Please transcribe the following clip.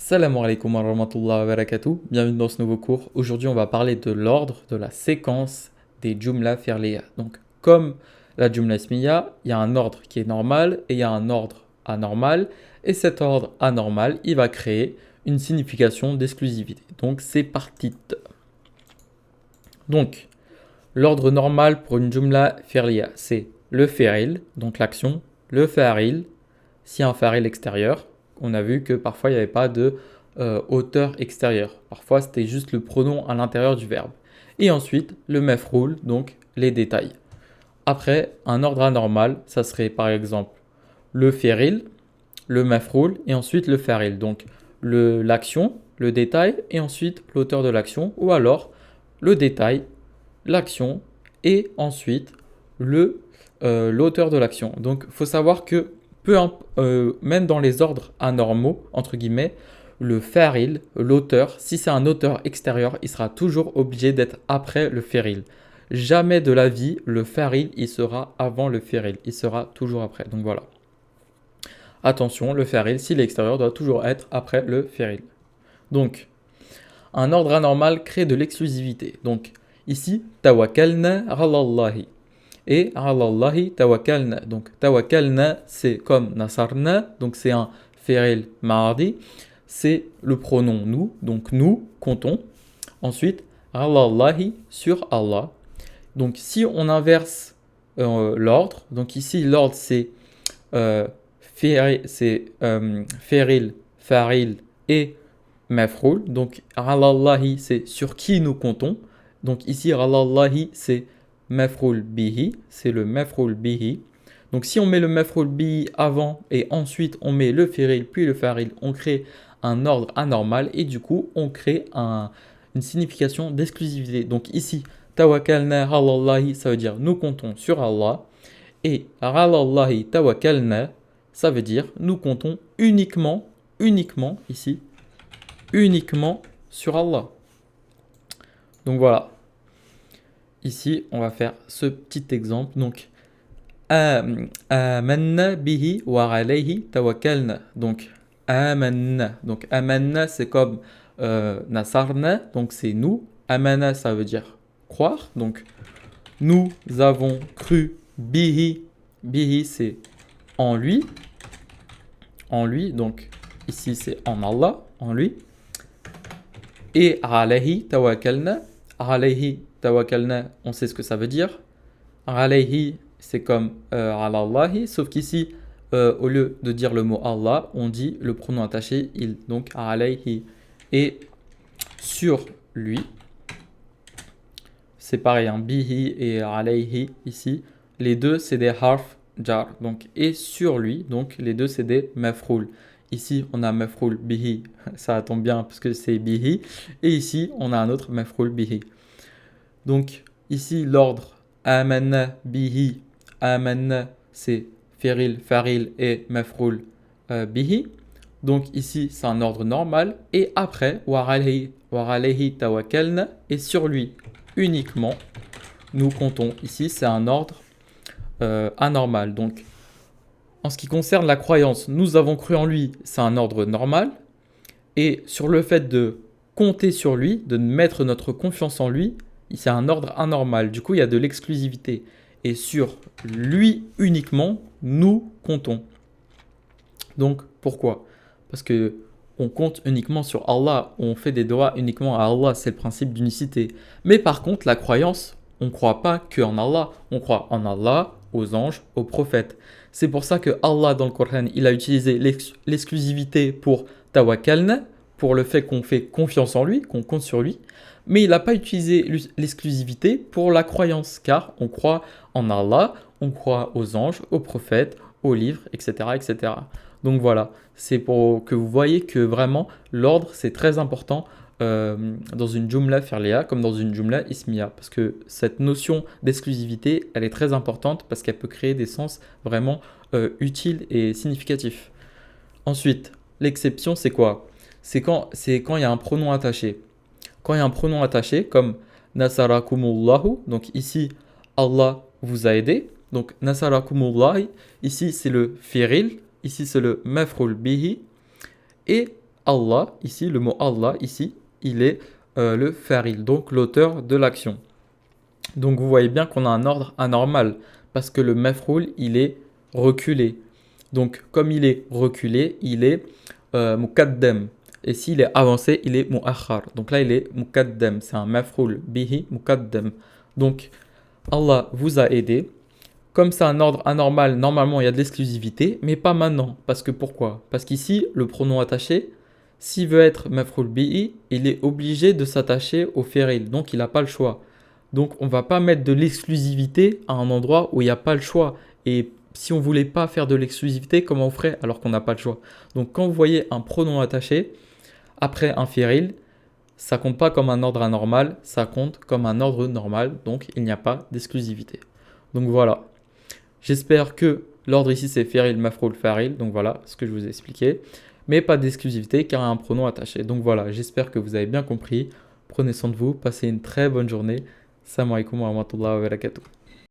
Salam alaikum wa rahmatullahi wa barakatuh. Bienvenue dans ce nouveau cours. Aujourd'hui, on va parler de l'ordre, de la séquence des Jumla fi'liya. Donc, comme la Jumla ismiya, il y a un ordre qui est normal et il y a un ordre anormal. Et cet ordre anormal, il va créer une signification d'exclusivité. Donc, c'est parti. Donc, l'ordre normal pour une Jumla fi'liya, c'est le fi'il, donc l'action, le fa'il, si un fa'il extérieur. On a vu que parfois il n'y avait pas de auteur extérieur. Parfois c'était juste le pronom à l'intérieur du verbe. Et ensuite le maf'oul, donc les détails. Après, un ordre anormal, ça serait par exemple le fi'il, le maf'oul et ensuite le fa'il. Donc l'action, le détail et ensuite l'auteur de l'action. Ou alors le détail, l'action et ensuite l'auteur de l'action. Donc il faut savoir que même dans les ordres anormaux, entre guillemets, le fa'il, l'auteur, si c'est un auteur extérieur, il sera toujours obligé d'être après le fa'il. Jamais de la vie, le fa'il, il sera avant le fa'il. Il sera toujours après. Donc voilà. Attention, le fa'il, s'il est extérieur, doit toujours être après le fa'il. Donc, un ordre anormal crée de l'exclusivité. Donc, ici, tawakkalna ala Allahi. Et ala Allahi tawakkalna. Donc tawakkalna, c'est comme nasarna, donc c'est un fi'il ma'adi, c'est le pronom nous, donc nous comptons. Ensuite, ala Allahi, sur Allah. Donc si on inverse l'ordre, donc ici l'ordre c'est fi'il, fa'il et maf'oul. Donc ala Allahi, c'est sur qui nous comptons. Donc ici ala Allahi, c'est maf'oul bihi, c'est le maf'oul bihi. Donc si on met le maf'oul bihi avant et ensuite on met le fi'il puis le fa'il, on crée un ordre anormal et du coup on crée une signification d'exclusivité. Donc ici, tawakkalna ala Allahi, ça veut dire nous comptons sur Allah. Et ala Allahi tawakkalna, ça veut dire nous comptons uniquement ici, uniquement sur Allah. Donc voilà. Ici, on va faire ce petit exemple. Donc, amanna bihi wa alayhi tawakkalna. Donc, amanna. Donc, amanna, c'est comme nasarna. Donc, c'est nous. Amana, ça veut dire croire. Donc, nous avons cru bihi. Bihi, c'est en lui. En lui. Donc, ici, c'est en Allah. En lui. Et alayhi tawakkalna. Alayhi tawakkalna, on sait ce que ça veut dire. Alayhi, c'est comme ala Allahi, sauf qu'ici, au lieu de dire le mot Allah, on dit le pronom attaché il. Donc alayhi. Et sur lui, c'est pareil, hein, bihi et alayhi ici. Les deux, c'est des harf jar. Donc, et sur lui, donc les deux, c'est des maf'oul. Ici, on a maf'oul bihi, ça tombe bien parce que c'est bihi. Et ici, on a un autre maf'oul bihi. Donc ici l'ordre amanna bihi, amanna c'est fi'il, fa'il et maf'oul bihi. Donc ici c'est un ordre normal et après wa alayhi tawakkalna et sur lui uniquement nous comptons. Ici c'est un ordre anormal. Donc en ce qui concerne la croyance, nous avons cru en lui, c'est un ordre normal. Et sur le fait de compter sur lui, de mettre notre confiance en lui, c'est un ordre anormal. Du coup, il y a de l'exclusivité. Et sur lui uniquement, nous comptons. Donc, pourquoi? Parce que on compte uniquement sur Allah. On fait des doigts uniquement à Allah. C'est le principe d'unicité. Mais par contre, la croyance, on ne croit pas qu'en Allah. On croit en Allah, aux anges, aux prophètes. C'est pour ça que Allah, dans le Coran, il a utilisé l'exclusivité pour tawakkalna, pour le fait qu'on fait confiance en lui, qu'on compte sur lui. Mais il n'a pas utilisé l'exclusivité pour la croyance, car on croit en Allah, on croit aux anges, aux prophètes, aux livres, etc. etc. Donc voilà, c'est pour que vous voyez que vraiment l'ordre c'est très important dans une Jumla fi'liya comme dans une Jumla ismiya. Parce que cette notion d'exclusivité, elle est très importante parce qu'elle peut créer des sens vraiment utiles et significatifs. Ensuite, l'exception c'est quoi? C'est quand il y a un pronom attaché. Quand il y a un pronom attaché comme nasarakumullahu, donc ici Allah vous a aidé, donc nasarakumullah, ici c'est le fi'il, ici c'est le maf'oul bihi, et Allah, ici, le mot Allah, ici, il est le fa'il, donc l'auteur de l'action. Donc vous voyez bien qu'on a un ordre anormal, parce que le maf'oul, il est reculé. Donc comme il est reculé, il est mukaddam. Et s'il est avancé, il est mu'akhar. Donc là, il est mukaddam. C'est un maf'oul bihi mukaddam. Donc Allah vous a aidé. Comme c'est un ordre anormal, normalement il y a de l'exclusivité, mais pas maintenant. Parce que pourquoi? Parce qu'ici, le pronom attaché, s'il veut être maf'oul bihi, il est obligé de s'attacher au fa'il. Donc il n'a pas le choix. Donc on ne va pas mettre de l'exclusivité à un endroit où il n'y a pas le choix. Et si on ne voulait pas faire de l'exclusivité, comment on ferait alors qu'on n'a pas le choix? Donc quand vous voyez un pronom attaché, après un fa'il, ça compte pas comme un ordre anormal, ça compte comme un ordre normal, donc il n'y a pas d'exclusivité. Donc voilà, j'espère que l'ordre ici c'est fa'il, maf'oul, fa'il, donc voilà ce que je vous ai expliqué, mais pas d'exclusivité car il y a un pronom attaché. Donc voilà, j'espère que vous avez bien compris, prenez soin de vous, passez une très bonne journée, salam alaikum wa rahmatullahi wa barakatuh.